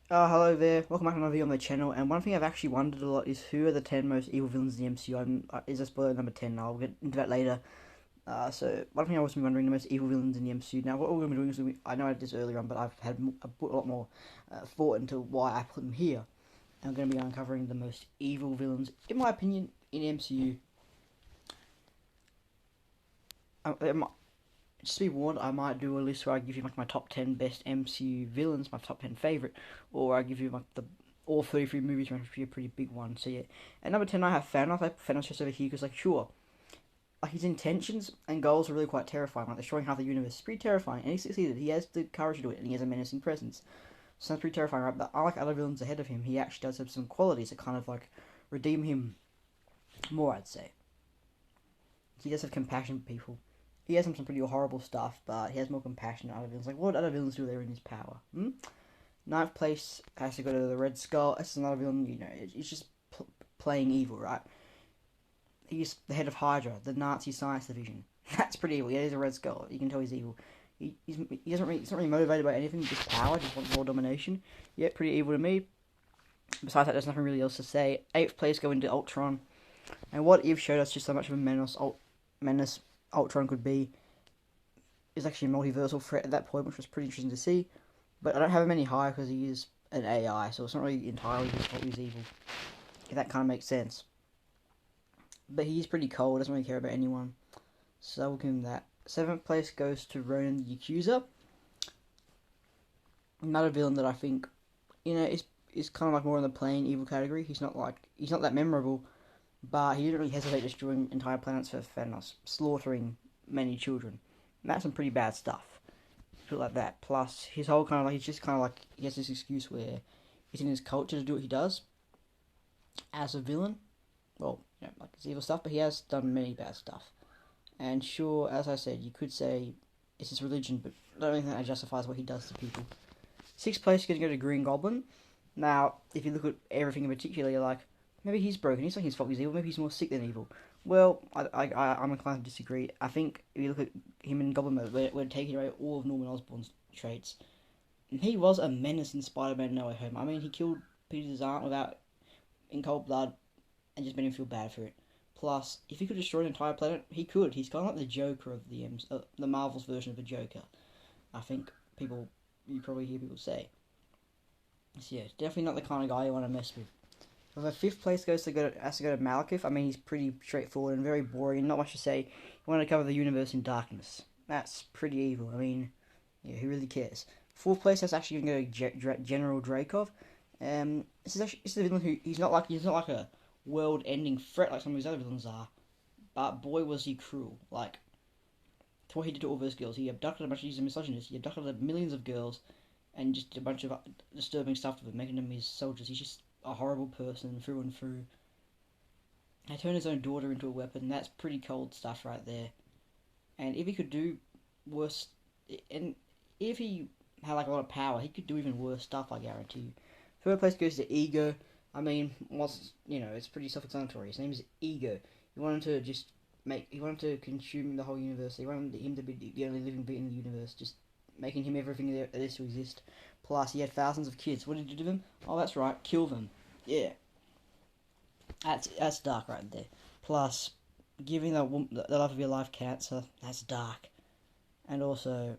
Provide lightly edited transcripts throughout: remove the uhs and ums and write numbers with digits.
Hello there, welcome back to another video on the channel, and one thing I've actually wondered a lot is who are the 10 most evil villains in the MCU. Is a spoiler number 10, I'll get into that later. So one thing I was wondering, the most evil villains in the MCU. Now what we're going to be doing is, I know I did this earlier on, but I've put a lot more thought into why I put them here. And I'm going to be uncovering the most evil villains, in my opinion, in MCU. Just be warned, I might do a list where I give you like my top 10 best MCU villains, my top 10 favorite, or I give you like the all 33 movies, which would be a pretty big one. So yeah, at number 10 I have Thanos. I put Thanos just over here because like sure, like his intentions and goals are really quite terrifying. Like destroying half the universe is pretty terrifying, and he succeeded. He has the courage to do it, and he has a menacing presence. So that's pretty terrifying, right? But unlike other villains ahead of him, he actually does have some qualities that kind of like redeem him more, I'd say. He does have compassion for people. He has some pretty horrible stuff, but he has more compassion than other villains. Like, what other villains do there in his power? Ninth place has to go to the Red Skull. This is another villain, he's just playing evil, right? He's the head of Hydra, the Nazi science division. That's pretty evil. Yeah, he's a Red Skull. You can tell he's evil. He's not really motivated by anything, just power, just wants world domination. Yeah, pretty evil to me. Besides that, there's nothing really else to say. Eighth place going to Ultron. And what if showed us just so much of a menace Ultron could be. Is actually a multiversal threat at that point, which was pretty interesting to see. But I don't have him any higher because he is an AI, so it's not really entirely his fault he's evil. If that kind of makes sense. But he's pretty cold, doesn't really care about anyone. So I will give him that. Seventh place goes to Ronan the Accuser. Another villain that I think, is kind of like more in the plain evil category. He's not that memorable, but he didn't really hesitate destroying entire planets for Thanos, slaughtering many children. And that's some pretty bad stuff. Put it like that. Plus, his whole kind of like, he's just kind of like, he has this excuse where it's in his culture to do what he does as a villain. Well, like it's evil stuff, but he has done many bad stuff. And sure, as I said, you could say it's his religion, but I don't think that justifies what he does to people. Sixth place is going to go to Green Goblin. Now, if you look at everything in particular, you're like, maybe he's broken. It's not his fault he's evil. Maybe he's more sick than evil. Well, I'm inclined to disagree. I think if you look at him in Goblin mode, we're taking away all of Norman Osborn's traits. And he was a menace in Spider-Man No Way Home. I mean, he killed Peter's aunt in cold blood and just made him feel bad for it. Plus, if he could destroy an entire planet, he could. He's kind of like the Joker of the Marvel's version of a Joker. I think you probably hear people say. So yeah, definitely not the kind of guy you want to mess with. Well, the fifth place has to go to Malekith. I mean, he's pretty straightforward and very boring. Not much to say. He wanted to cover the universe in darkness. That's pretty evil. I mean, yeah, who really cares? Fourth place that's actually going to go to General Dreykov. This is a villain who he's not like a world-ending threat like some of his other villains are, but boy was he cruel. Like to what he did to all those girls. He abducted a bunch. He's a misogynist. He abducted millions of girls, and just did a bunch of disturbing stuff to them, making them his soldiers. He's just a horrible person through and through. He turned his own daughter into a weapon. That's pretty cold stuff right there. And if he could do worse, and if he had like a lot of power, he could do even worse stuff. I guarantee you. Third place goes to Ego. I mean, it's pretty self-explanatory. His name is Ego. He wanted to he wanted to consume the whole universe. He wanted him to be the only living being in the universe, just making him everything that is to exist. Plus, he had thousands of kids. What did he do to them? Oh, that's right, kill them. Yeah, that's dark right there. Plus, giving the love of your life cancer, that's dark. And also,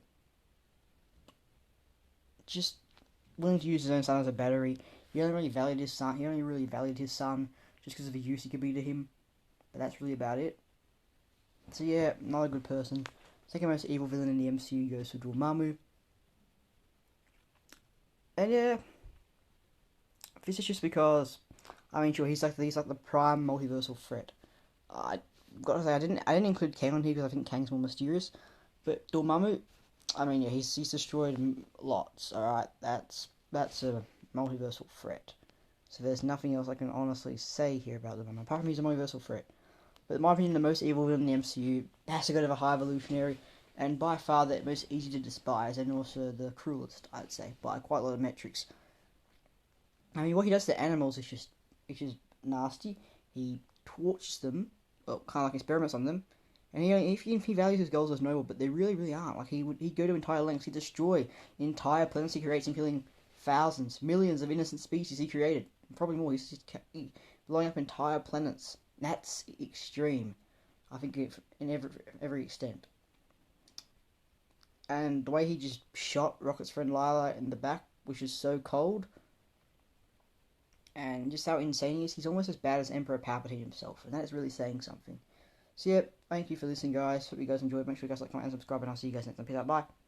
just willing to use his own son as a battery. He only really valued his son. He only really valued his son just because of the use he could be to him. But that's really about it. So yeah, not a good person. Second most evil villain in the MCU goes to Dormammu. And yeah, this is just because, I mean, sure, he's like the prime multiversal threat. I gotta say, I didn't include Kang on here because I think Kang's more mysterious. But Dormammu, I mean, yeah, he's destroyed lots. All right, that's a multiversal threat. So there's nothing else I can honestly say here about Dormammu apart from he's a multiversal threat. But in my opinion, the most evil villain in the MCU has to go to the High Evolutionary, and by far the most easy to despise, and also the cruelest, I'd say, by quite a lot of metrics. I mean, what he does to animals is just nasty. He tortures them, well, kind of like experiments on them, and if he values his goals as noble, but they really, really aren't. Like he'd go to entire lengths, he'd destroy entire planets he creates, including thousands, millions of innocent species he created. Probably more. He's blowing up entire planets. That's extreme. I think in every extent. And the way he just shot Rocket's friend Lila in the back, which is so cold, and just how insane he is, he's almost as bad as Emperor Palpatine himself, and that is really saying something. So yeah, thank you for listening, guys. Hope you guys enjoyed. Make sure you guys like, comment, and subscribe, and I'll see you guys next time. Peace out, bye.